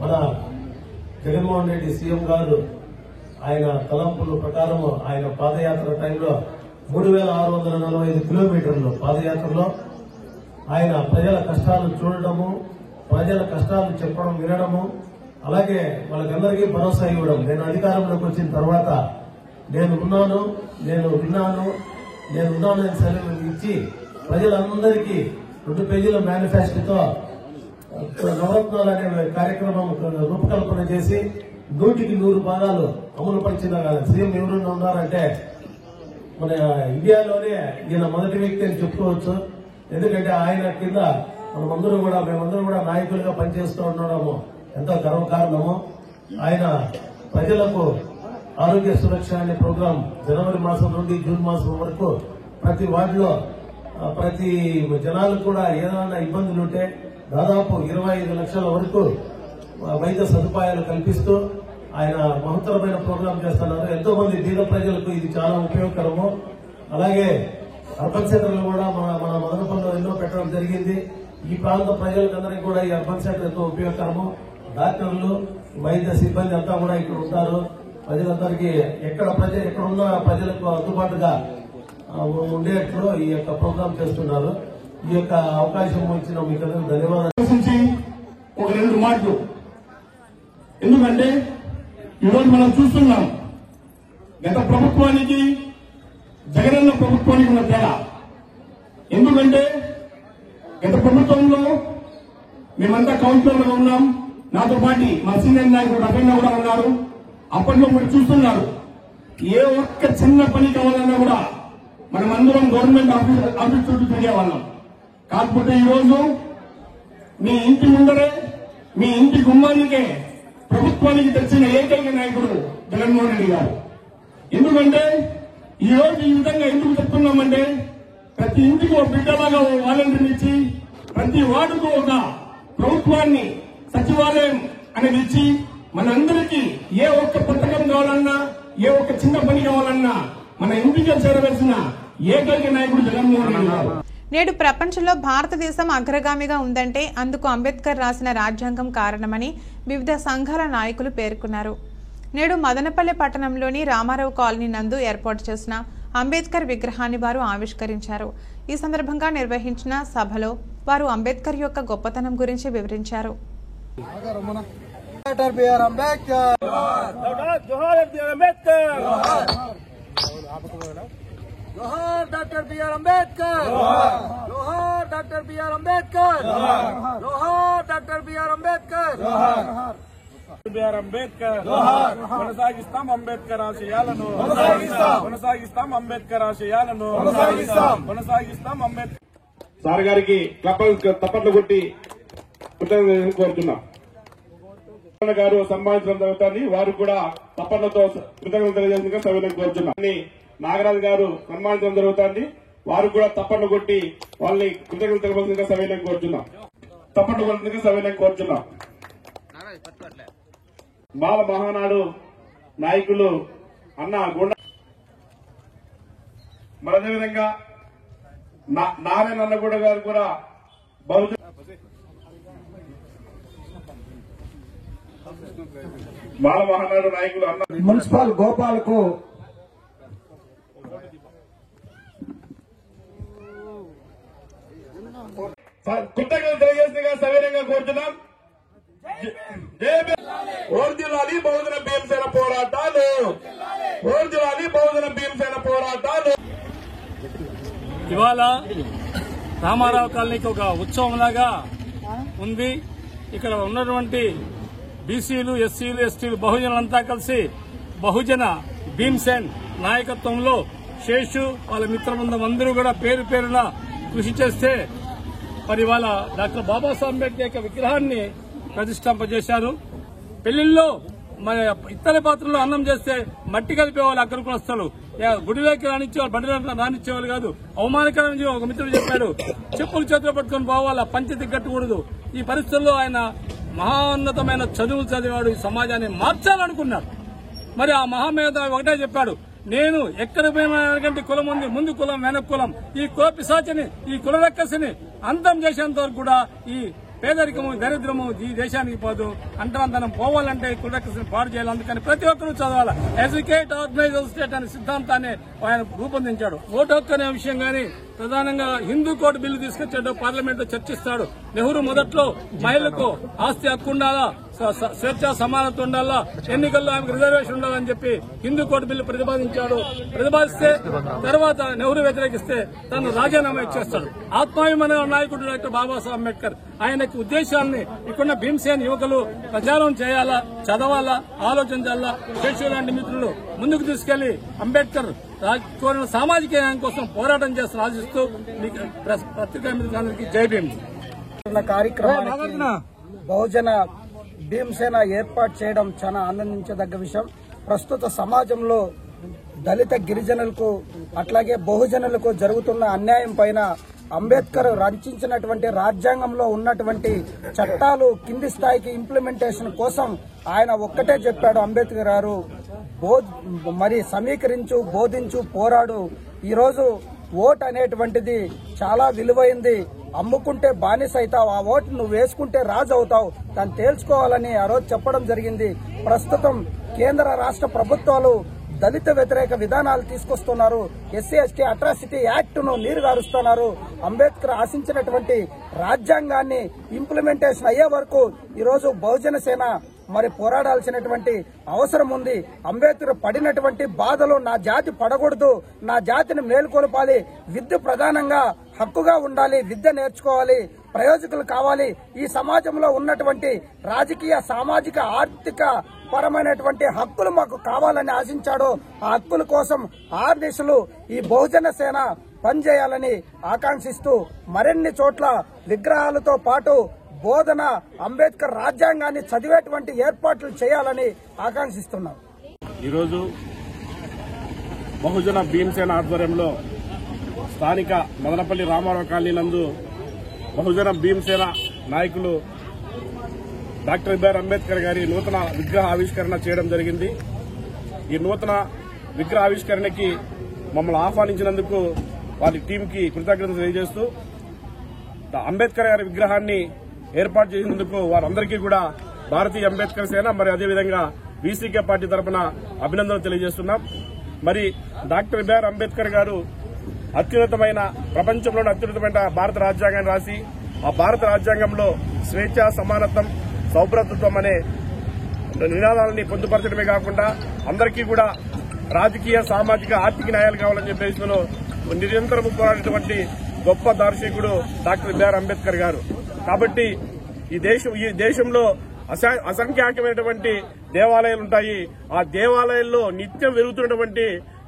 మన జగన్మోహన్ రెడ్డి సీఎం గారు ఆయన తలంపుల ప్రకారం ఆయన పాదయాత్ర టైంలో 3645 కిలోమీటర్లు పాదయాత్రలో ఆయన ప్రజల కష్టాలు చూడటము, ప్రజల కష్టాలు చెప్పడం, వినడము, అలాగే వాళ్ళకందరికీ భరోసా ఇవ్వడం. నేను అధికారంలోకి వచ్చిన తర్వాత నేను ఉన్నాను, నేను విన్నాను, నేను ఉన్నానని సెలవు ఇచ్చి ప్రజలందరికీ 2 పేజీల మేనిఫెస్టోతో నవరత్నాలు అనే కార్యక్రమం రూపకల్పన చేసి 100కి 100 భాగాలు అమలు పరిచిన సీఎం ఎవరైనా ఉన్నారంటే మన ఇండియాలోనే ఈయన మొదటి వ్యక్తి అని చెప్పుకోవచ్చు. ఎందుకంటే ఆయన కింద మేమందరూ కూడా నాయకులుగా పనిచేస్తూ ఉండడము ఎంతో గర్వకారణము. ఆయన ప్రజలకు ఆరోగ్య సురక్ష అనే ప్రోగ్రాం జనవరి మాసం నుండి జూన్ మాసం వరకు ప్రతి వార్డులో ప్రతి జనాలకు కూడా ఏదైనా ఇబ్బందులుంటే దాదాపు 25 లక్షల వరకు వైద్య సదుపాయాలు కల్పిస్తూ ఆయన మహత్తరమైన ప్రోగ్రాం చేస్తున్నారు. ఎంతో మంది బీద ప్రజలకు ఇది చాలా ఉపయోగకరము. అలాగే అర్బన్ సెంటర్లు కూడా మన మదనపల్లిలో ఎన్నో పెట్టడం జరిగింది. ఈ ప్రాంత ప్రజలకందరికీ కూడా ఈ అర్బన్ సెంటర్ ఎంతో ఉపయోగకరము. డాక్టర్లు, వైద్య సిబ్బంది అంతా కూడా ఇక్కడ ఉంటారు. ప్రజలందరికీ ఎక్కడున్న ప్రజలకు అందుబాటుగా ఉండేట్లు ఈ యొక్క ప్రోగ్రాం చేస్తున్నారు. ఈ యొక్క అవకాశం ఇచ్చిన మీకు అందరికీ ధన్యవాదాలు.
ఒక 2 మాటలు, ఎందుకంటే ఈరోజు మనం చూస్తున్నాం గత ప్రభుత్వానికి జగనన్న ప్రభుత్వానికి ఉన్న తేడా. ఎందుకంటే గత ప్రభుత్వంలో మేమంతా కౌన్సిలర్లుగా ఉన్నాం. నాతో పాటు మా సీనియర్ నాయకుడు రఫీనా కూడా ఉన్నారు. అప్పట్లో మీరు చూస్తున్నారు, ఏ ఒక్క చిన్న పని కావాలన్నా కూడా మనం అందరం గవర్నమెంట్ ఆఫీస్ చుట్టూ తిరిగేవాళ్ళం. కాకపోతే ఈరోజు మీ ఇంటి ముందరే, మీ ఇంటి గుమ్మానికే ప్రభుత్వానికి తెచ్చిన ఏకైక నాయకుడు జగన్మోహన్ రెడ్డి గారు. ఎందుకంటే ఈ రోజు ఈ విధంగా ఎందుకు చెప్తున్నామంటే ప్రతి ఇంటికి ఒక బిడ్డలాగా ఒక వాలంటీర్ని ఇచ్చి, ప్రతి వార్డుకు ఒక ప్రభుత్వాన్ని సచివాలయం అనేది ఇచ్చి, మనందరికీ ఏ ఒక్క పథకం కావాలన్నా, ఏ ఒక్క చిన్న పని కావాలన్నా మన ఇంటికి చేరవలసిన ఏకైక నాయకుడు జగన్మోహన్ రెడ్డి గారు.
నేడు ప్రపంచంలో భారతదేశం అగ్రగామిగా ఉందంటే అందుకు అంబేద్కర్ రాసిన రాజ్యాంగం కారణమని వివిధ సంఘాల నాయకులు పేర్కొన్నారు. నేడు మదనపల్లె పట్టణంలోని రామారావు కాలనీ నందు ఏర్పాటు చేసిన అంబేద్కర్ విగ్రహాన్ని వారు ఆవిష్కరించారు. ఈ సందర్భంగా నిర్వహించిన సభలో వారు అంబేద్కర్ యొక్క గొప్పతనం గురించి వివరించారు.
जोहार डॉक्टर बी.आर. अम्बेडकर, जोहार डॉक्टर बी.आर. अम्बेडकर, जोहार doctor B R. Ambedkar,
B R. Ambedkar, కొనసాగిస్తాం అంబేద్కర్ ఆశయాలను, కొనసాగిస్తాం అంబేద్కర్ ఆశయాలను, కొనసాగిస్తాం అంబేద్కర్.
సార్ గారికి తప్పట్లు కొట్టి కోరుతున్నాం. గారు సన్మానించడం జరుగుతుంది. వారు కూడా తప్పట్లతో కృతజ్ఞతలు తెలియజేసిన సభ్యులకు కోరుతున్నాం. నాగరాజు గారు సన్మానించడం జరుగుతుంది. వారు కూడా తప్పట్లు కొట్టి వాళ్ళని కృతజ్ఞతలు తెలపాల్సిందిగా సభ్యులను కోరుచున్నాం. తప్పట్లు కొట్టిందిగా సభ్యులను కోరుచున్నాం. బాల మహానాడు నాయకులు అన్న గుండ మరి అదేవిధంగా నారాయణ అన్నగూడ గారు కూడా బహుజన బాల మహానాడు నాయకులు అన్న
మున్సిపల్ గోపాలకు
కృతజ్ఞతలు తెలియజేసినగా సవినయంగా కోరుతున్నాం. ఓర్జిలాలి బహుజన భీమసేన పోరాటాలు, ఓర్జిలాలి బహుజన భీమసేన పోరాటాలు.
ఇవాళ రామారావు కాలనీకి ఒక ఉత్సవంలాగా ఉంది. ఇక్కడ ఉన్నటువంటి బీసీలు, ఎస్సీలు, ఎస్టీలు, బహుజనులంతా కలిసి బహుజన భీమసేన్ నాయకత్వంలో శేషు వాళ్ళ మిత్రబృందం అందరూ కూడా పేరు పేరున కృషి చేస్తే మరి ఇవాళ డాక్టర్ బాబాసాహెబ్ అంబేద్కర్ యొక్క విగ్రహాన్ని ప్రతిష్ఠింపజేశారు. పెళ్లిల్లో మన ఇత్తడి పాత్రలో అన్నం చేస్తే మట్టి కలిపేవాళ్ళు అక్కడికి వస్తారు. గుడిలోకి రానిచ్చేవాళ్ళు, బడిలో రానిచ్చేవాళ్ళు కాదు. అవమానకరమైన ఒక మిత్రుడు చెప్పాడు, చెప్పులు చేతులు పట్టుకుని పోవాలా, పంచతి కట్టకూడదు. ఈ పరిస్థితుల్లో ఆయన మహోన్నతమైన చదువులు చదివాడు, ఈ సమాజాన్ని మార్చాలనుకున్నాడు. మరి ఆ మహామేధావి ఒకటే చెప్పాడు, నేను ఎక్కడ పోయినటువంటి కులం ఉంది, ముందు కులం వెనక కులం, ఈ కుల పిశాచిని, ఈ కుల రక్కసిని అంతం చేసేంత వరకు కూడా ఈ పేదరికము, దరిద్రము ఈ దేశానికి పోదు. అంటరాంతనం పోవాలంటే కుల రక్కసిని పాడు చేయాలి. అందుకని ప్రతి ఒక్కరూ చదవాలి. ఎడ్యుకేట్, ఆర్గనైజ్, స్టేట్ అనే సిద్ధాంతాన్ని ఆయన రూపొందించాడు. ఓటు హక్కు అనే విషయం గానీ ప్రధానంగా హిందూ కోడ్ బిల్లు తీసుకొచ్చాడు, పార్లమెంట్ లో చర్చిస్తాడు. నెహ్రూ మొదట్లో మహిళలకు ఆస్తి హక్కు ఉండాలా, స్వేచ్ఛ సమానత్వం ఉండాలా, ఎన్నికల్లో ఆమెకు రిజర్వేషన్ ఉండాలని చెప్పి హిందూ కోడ్ బిల్లు ప్రతిపాదిస్తే తర్వాత నెహ్రూ వ్యతిరేకిస్తే తను రాజీనామా ఇచ్చేస్తాడు. ఆత్మాభిమాన నాయకుడు డాక్టర్ బాబాసాహెబ్ అంబేద్కర్ ఆయనకి ఉద్దేశాలని ఇక్కడ భీమసేన్ యువకులు ప్రచారం చేయాలా, చదవాలా, ఆలోచించాలా. శేషు లాంటి మిత్రులు ముందుకు తీసుకెళ్లి అంబేద్కర్ కోరిన సామాజిక న్యాయం కోసం పోరాటం చేస్తూ ఆశిస్తూ పత్రికా మిత్రులందరికీ జై భీమ్.
కార్యక్రమానికి బహుజన భీమసేన ఏర్పాటు చేయడం చాలా ఆనందించదగ్గ విషయం. ప్రస్తుత సమాజంలో దళిత గిరిజనులకు అట్లాగే బహుజనులకు జరుగుతున్న అన్యాయం పైన అంబేద్కర్ రచించినటువంటి రాజ్యాంగంలో ఉన్నటువంటి చట్టాలు కింది స్థాయికి ఇంప్లిమెంటేషన్ కోసం ఆయన ఒక్కటే చెప్పాడు అంబేద్కర్ గారు, మరి సమీకరించు, బోధించు, పోరాడు. ఈరోజు ఓట్ అనేటువంటిది చాలా విలువైంది. అమ్ముకుంటే బానిస అవుతావు, ఆ ఓటు నువ్వు వేసుకుంటే రాజు అవుతావు, దాన్ని తేల్చుకోవాలని ఆ రోజు చెప్పడం జరిగింది. ప్రస్తుతం కేంద్ర రాష్ట్ర ప్రభుత్వాలు దళిత వ్యతిరేక విధానాలు తీసుకొస్తున్నారు. ఎస్సీ ఎస్టీ అట్రాసిటీ యాక్ట్ ను నీరుగారుస్తున్నారు. అంబేద్కర్ ఆశించినటువంటి రాజ్యాంగాన్ని ఇంప్లిమెంటేషన్ అయ్యే వరకు ఈరోజు బహుజన సేన మరి పోరాడాల్సినటువంటి అవసరం ఉంది. అంబేద్కర్ పడినటువంటి బాధలు నా జాతి పడకూడదు, నా జాతిని మేల్కొల్పాలి, విద్య ప్రధానంగా హక్కుగా ఉండాలి, విద్య నేర్చుకోవాలి, ప్రయోజకులు కావాలి, ఈ సమాజంలో ఉన్నటువంటి రాజకీయ, సామాజిక, ఆర్థిక పరమైనటువంటి హక్కులు మాకు కావాలని ఆశించాడు. ఆ హక్కుల కోసం ఆర్దిశలు ఈ బహుజన సేన పనిచేయాలని ఆకాంక్షిస్తూ మరిన్ని చోట్ల విగ్రహాలతో పాటు బోధన, అంబేద్కర్ రాజ్యాంగాన్ని చదివేటువంటి ఏర్పాట్లు చేయాలని ఆకాంక్షిస్తున్నాం.
ఈరోజు బహుజన భీమసేన ఆధ్వర్యంలో స్థానిక మదనపల్లి రామారావు కాలనీ నందు బహుజన భీమసేన నాయకులు డాక్టర్ బిఆర్ అంబేద్కర్ గారి నూతన విగ్రహ ఆవిష్కరణ చేయడం జరిగింది. ఈ నూతన విగ్రహ ఆవిష్కరణకి మమ్మల్ని ఆహ్వానించినందుకు వారి టీంకి కృతజ్ఞతలు తెలియజేస్తూ అంబేద్కర్ గారి విగ్రహాన్ని ఏర్పాటు చేసినందుకు వారందరికీ కూడా భారతీయ అంబేద్కర్ సేన మరి అదేవిధంగా వీసీకే పార్టీ తరఫున అభినందనలు తెలియజేస్తున్నాం. మరి డాక్టర్ బిఆర్ అంబేద్కర్ గారు అత్యున్నతమైన, ప్రపంచంలోని అత్యున్నతమైన భారత రాజ్యాంగాన్ని రాసి ఆ భారత రాజ్యాంగంలో స్వేచ్ఛ, సమానత్వం, సౌభ్రతత్వం అనే నినాదాలని పొందుపరచడమే కాకుండా అందరికీ కూడా రాజకీయ, సామాజిక, ఆర్థిక న్యాయాలు కావాలని చెప్పేసి నిరంతరం పోరాడినటువంటి గొప్ప దార్శనికుడు డాక్టర్ బిఆర్ అంబేద్కర్ గారు. కాబట్టి ఈ దేశంలో అసంఖ్యాకమైనటువంటి దేవాలయాలు ఉంటాయి. ఆ దేవాలయాల్లో నిత్యం వెలుగుతున్నటువంటి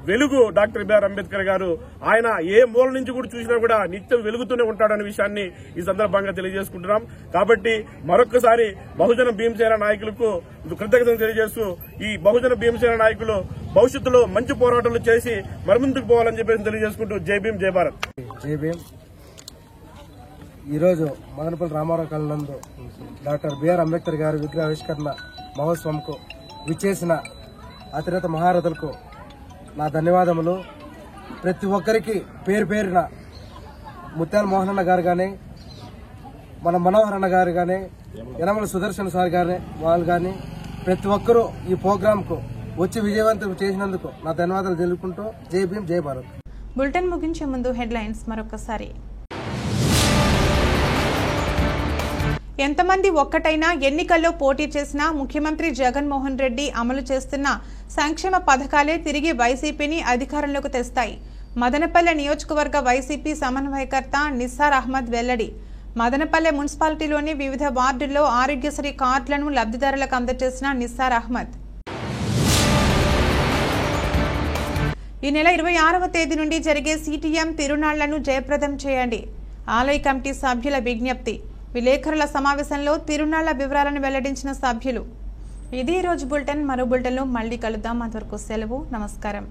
వెలుగు డాక్టర్ బిఆర్ అంబేద్కర్ గారు. ఆయన ఏ మూల నుంచి కూడా చూసినా కూడా నిత్యం వెలుగుతూనే ఉంటాడనే విషయాన్ని ఈ సందర్భంగా తెలియజేసుకుంటున్నాం. కాబట్టి మరొక్కసారి బహుజన భీమసేన నాయకులకు కృతజ్ఞతలు తెలియజేస్తూ ఈ బహుజన భీమసేన నాయకులు భవిష్యత్తులో మంచి పోరాటాలు చేసి మరిముందుకు పోవాలని చెప్పేసి తెలియజేసుకుంటూ జై భీమ్ జై భారత్.
జై భీమ్. ఈరోజు మదనపల్లి రామారావు కాలనీ నందు డాక్టర్ బిఆర్ అంబేద్కర్ గారి విగ్రహావిష్కరణ మహోత్సవంకు విచ్చేసిన అతిరథ మహారథులకు నా ధన్యవాదములు. ప్రతి ఒక్కరికి పేరు పేరున ముత్యాల మోహనన్న గారు కానీ, మన మనోహర్ అన్న గారు కానీ, యనమల సుదర్శన్ సార్ గారి వాళ్ళు కానీ ప్రతి ఒక్కరూ ఈ ప్రోగ్రాంకు వచ్చి విజయవంతం చేసినందుకు నా ధన్యవాదాలు తెలుపుకుంటూ జై భీమ్ జై భారత్.
బులెటిన్ ముగించే ముందు హెడ్లైన్స్ మరొకసారి. ఎంతమంది ఒక్కటైనా ఎన్నికల్లో పోటీ చేసినా ముఖ్యమంత్రి జగన్మోహన్ రెడ్డి అమలు చేస్తున్న సంక్షేమ పథకాలే తిరిగి వైసీపీని అధికారంలోకి తెస్తాయి. మదనపల్లె నియోజకవర్గ వైసీపీ సమన్వయకర్త నిస్సార్ అహ్మద్ వెల్లడి. మదనపల్లె మున్సిపాలిటీలోని వివిధ వార్డుల్లో ఆరోగ్యశ్రీ కార్డులను లబ్ధిదారులకు అందజేసిన నిస్సార్ అహ్మద్. ఈ నెల 26వ తేదీ నుండి జరిగే సిటిఎం తిరునాళ్లను జయప్రదం చేయండి. ఆలయ కమిటీ సభ్యుల విజ్ఞప్తి. విలేకరుల సమావేశంలో తిరునాళ్ల వివరాలను వెల్లడించిన సభ్యులు. ఇది ఈ రోజు బులెటిన్. మరో బులెటిన్లో మళ్లీ కలుద్దాం. అంతవరకు సెలవు. నమస్కారం.